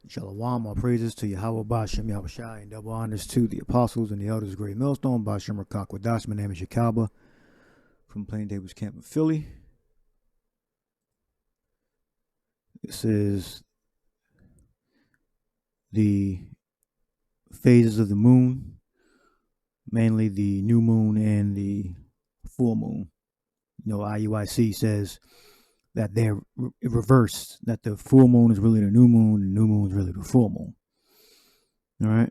Shalom, all praises to Yahweh Bashem Yahushai, and double honors to the apostles and the elders of Great Millstone, Bashem Rakakwadash. My name is Yakaba from Plain Davis Camp in Philly. This is the phases of the moon, mainly the new moon and the full moon. You know, IUIC says that they're reversed, that the full moon is really the new moon, and the new moon is really the full moon. All right.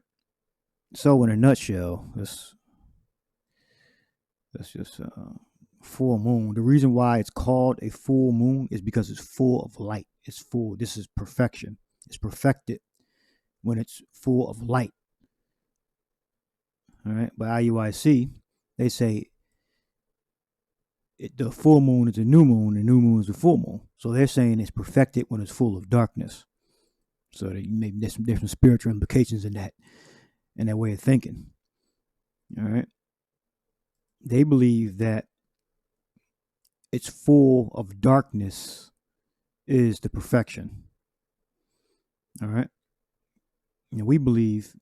So in a nutshell, that's just full moon. The reason why it's called a full moon is because it's full of light. It's full. This is perfection. It's perfected when it's full of light. All right. By IUIC, they say the full moon is the new moon is the full moon. So they're saying it's perfected when it's full of darkness. So that maybe there's some spiritual implications in that way of thinking. All right. They believe that it's full of darkness is the perfection. All right. And we believe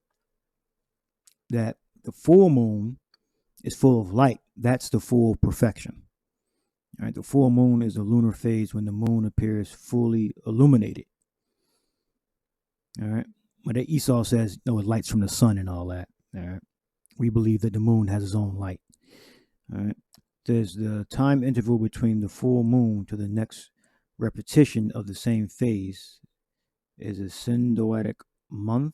that the full moon is full of light. That's the full perfection. All right, the full moon is a lunar phase when the moon appears fully illuminated. All right, but Esau says, no, it lights from the sun and all that. All right, we believe that the moon has its own light. All right, there's the time interval between the full moon to the next repetition of the same phase is a synodic month,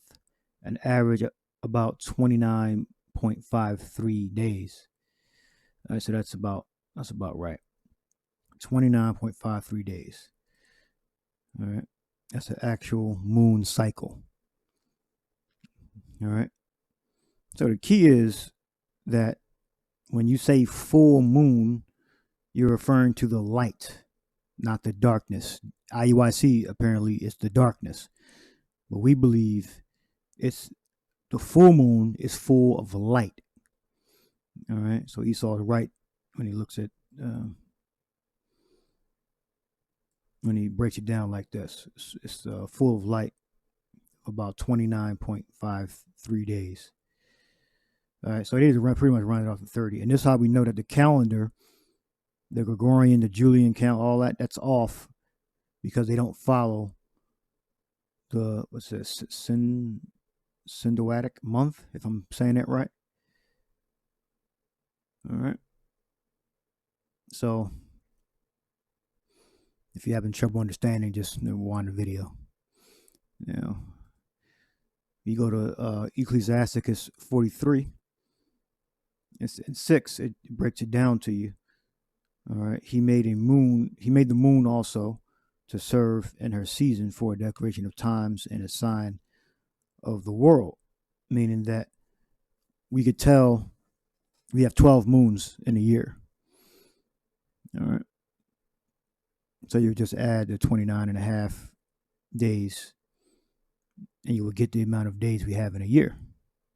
an average about 29.53 days. All right, so that's about right. 29.53 days. All right. That's the actual moon cycle. All right. So the key is that when you say full moon, you're referring to the light, not the darkness. IUIC apparently is the darkness, but we believe it's the full moon is full of light. All right. So Esau is right when he looks at when he breaks it down like this. It's full of light, about 29.53 days. All right, so it is pretty much running off to 30. And this is how we know that the calendar, the Gregorian, the Julian count, all that's off because they don't follow the, what's this, synodic month, if I'm saying that right. All right. So if you're having trouble understanding, just rewind the video. You know, you go to Ecclesiasticus 43. It's in 6. It breaks it down to you. All right. He made the moon also to serve in her season for a declaration of times and a sign of the world, meaning that we could tell we have 12 moons in a year. All right. So you just add the 29.5 days and you will get the amount of days we have in a year.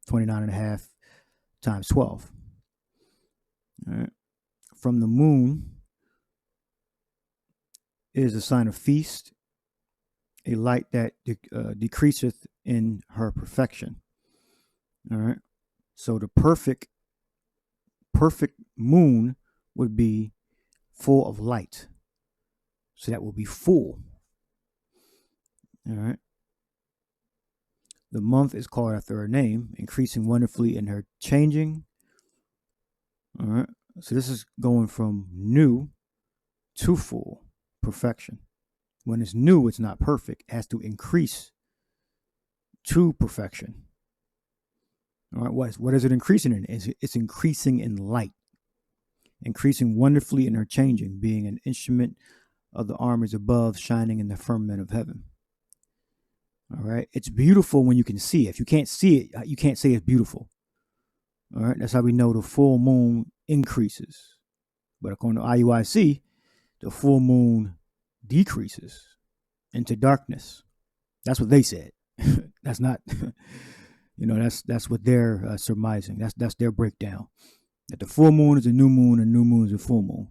29.5 times 12. All right. From the moon is a sign of feast, a light that decreaseth in her perfection. All right. So the perfect moon would be full of light. So that will be full. All right. The month is called after her name, increasing wonderfully in her changing. All right. So this is going from new to full perfection. When it's new, it's not perfect. It has to increase to perfection. All right. What is it increasing in? It's increasing in light, increasing wonderfully in her changing, being an instrument of the armies above, shining in the firmament of heaven. All right. It's beautiful when you can see it. If you can't see it, you can't say it's beautiful. All right. That's how we know the full moon increases. But according to IUIC, the full moon decreases into darkness. That's what they said. That's not, that's what they're surmising. That's their breakdown. That the full moon is a new moon and new moon is a full moon.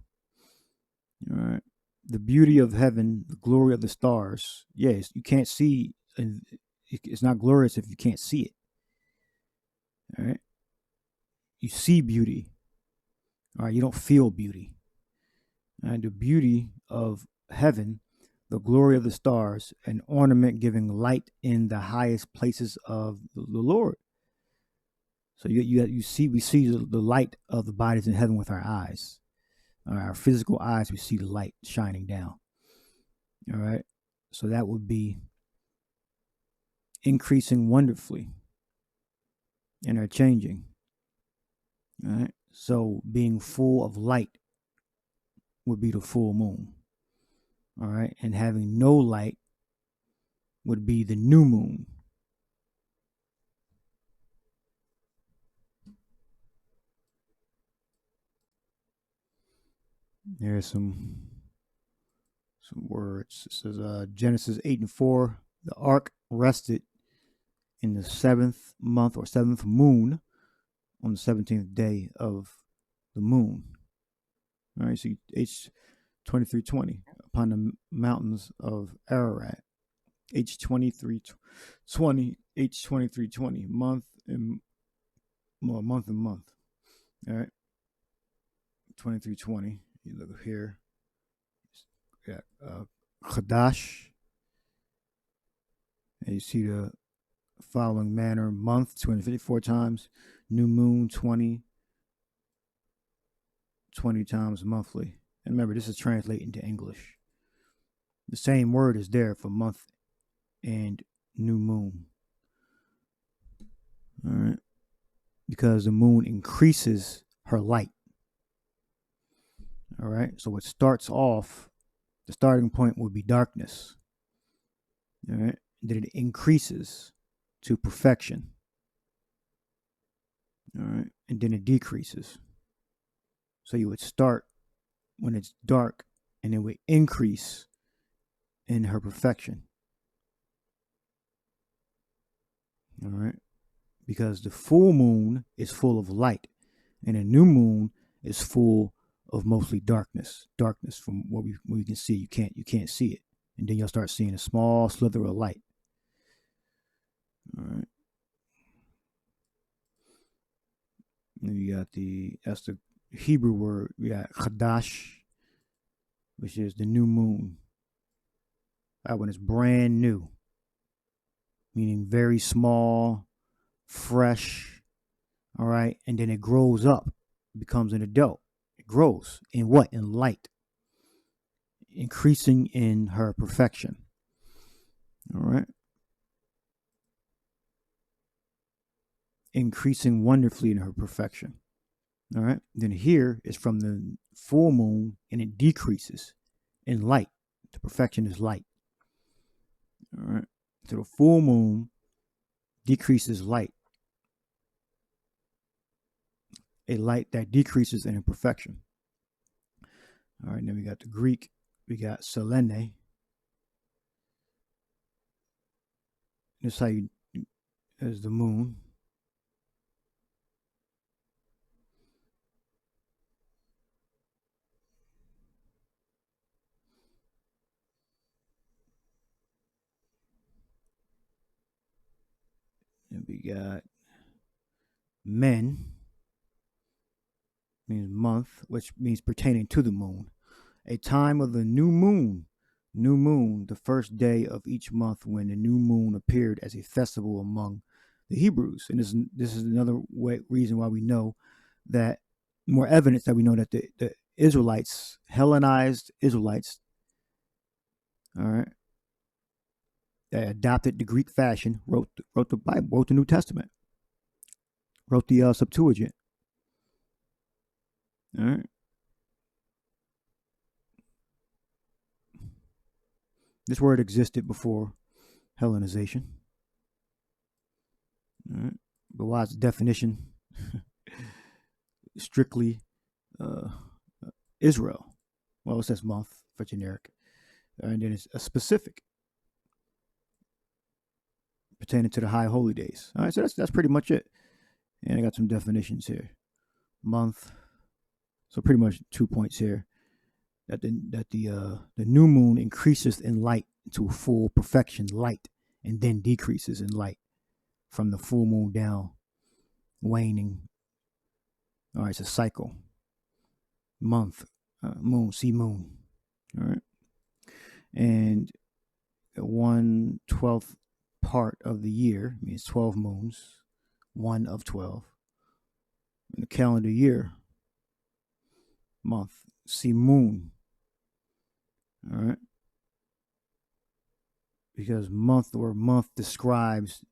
All right. The beauty of heaven, the glory of the stars. Yes, you can't see it's not glorious if you can't see it. All right. You see beauty. All right. You don't feel beauty. All right. The beauty of heaven, the glory of the stars, an ornament giving light in the highest places of the Lord. So we see the light of the bodies in heaven with our eyes. Our physical eyes, we see the light shining down. All right. So that would be increasing wonderfully and are changing. All right. So being full of light would be the full moon. All right. And having no light would be the new moon. There's some words. It says Genesis 8:4. The ark rested in the 7th month or 7th moon on the 17th day of the moon. All right, so H2320 upon the mountains of Ararat. H2320 month and month. All right, 2320. You look here. Yeah, Chadash. And you see the following manner: month 254 times, new moon 20 times monthly. And remember, this is translating to English. The same word is there for month and new moon. All right, because the moon increases her light. All right, so it starts off. The starting point would be darkness. All right, then it increases to perfection. All right, and then it decreases. So you would start when it's dark, and it would increase in her perfection. All right, because the full moon is full of light, and a new moon is full of mostly darkness from what we can see. You can't see it, and then you'll start seeing a small slither of light. All right, and you got that's the Hebrew word. We got Chadash, which is the new moon. That one is brand new, meaning very small, fresh. All right, and then it grows up, becomes an adult. Grows in what? In light, increasing in her perfection. All right, increasing wonderfully in her perfection. All right, then here is from the full moon, and it decreases in light. The perfection is light. All right, so the full moon decreases light, a light that decreases in imperfection. All right, then we got the Greek. We got Selene. This is how you, as the moon. And we got men, means month, which means pertaining to the moon. A time of the new moon, the first day of each month, when the new moon appeared as a festival among the Hebrews. And this is another reason why we know that, more evidence that we know that the Israelites, Hellenized Israelites, all right, that adopted the Greek fashion, wrote the Bible, wrote the New Testament, wrote the Septuagint. All right. This word existed before Hellenization. All right. But why is the definition strictly Israel? Well, it says month for generic. And then it's a specific pertaining to the high holy days. All right, so that's pretty much it. And I got some definitions here. Month. So pretty much 2 points here. That the new moon increases in light to full perfection, light, and then decreases in light from the full moon down, waning. All right, it's a cycle. Month, moon, see moon. All right. And 1/12 part of the year means 12 moons, 1 of 12. In the calendar year, month, see moon. All right. Because month describes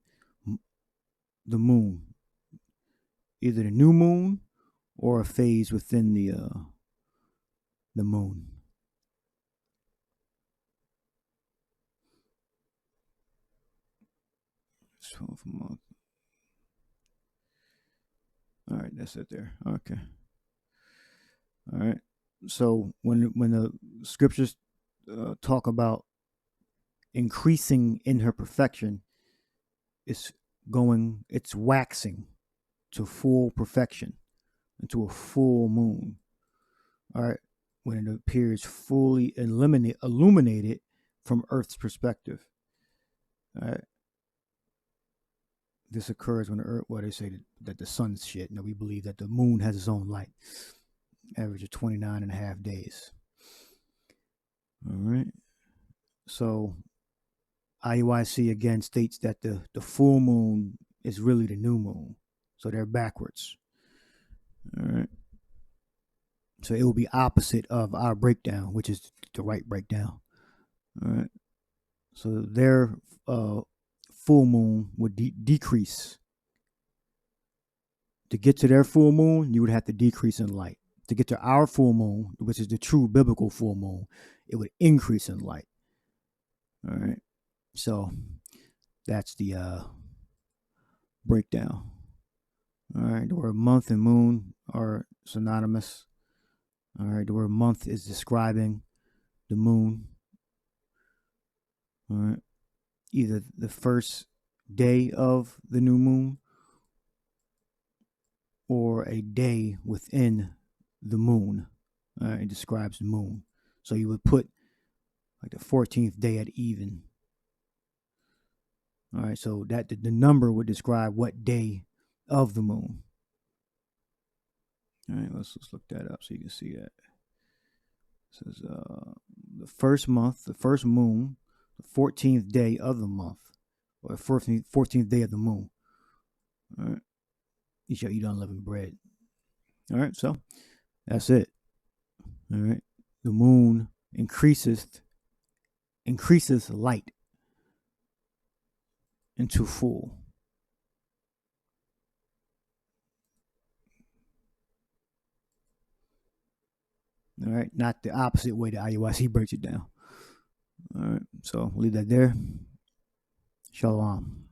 the moon, either the new moon or a phase within the moon. It's 12 month. All right, that's it there. Okay. All right. So when the scriptures talk about increasing in her perfection, it's waxing to full perfection, into a full moon. All right. When it appears fully illuminated from Earth's perspective. All right. This occurs when the Earth, they say that the sun's shit. No, we believe that the moon has its own light. Average of 29 and a half days. All right. So IUIC again states that the full moon is really the new moon. So they're backwards. All right. So it will be opposite of our breakdown, which is the right breakdown. All right. So their full moon would decrease. To get to their full moon, you would have to decrease in light. To get to our full moon, which is the true biblical full moon, it would increase in light. All right. So that's the breakdown. All right. The word month and moon are synonymous. All right. The word month is describing the moon. All right. Either the first day of the new moon or a day within the moon. It describes the moon. So you would put like the 14th day at even. All right, so that the number would describe what day of the moon. All right, let's look that up so you can see that. It says the first month, the first moon, the 14th day of the month, or the 14th day of the moon. All right, you shall eat unleavened bread. All right, so that's it. All right, the moon increases light into full. All right, not the opposite way the IUIC breaks it down. All right, so leave that there. Shalom.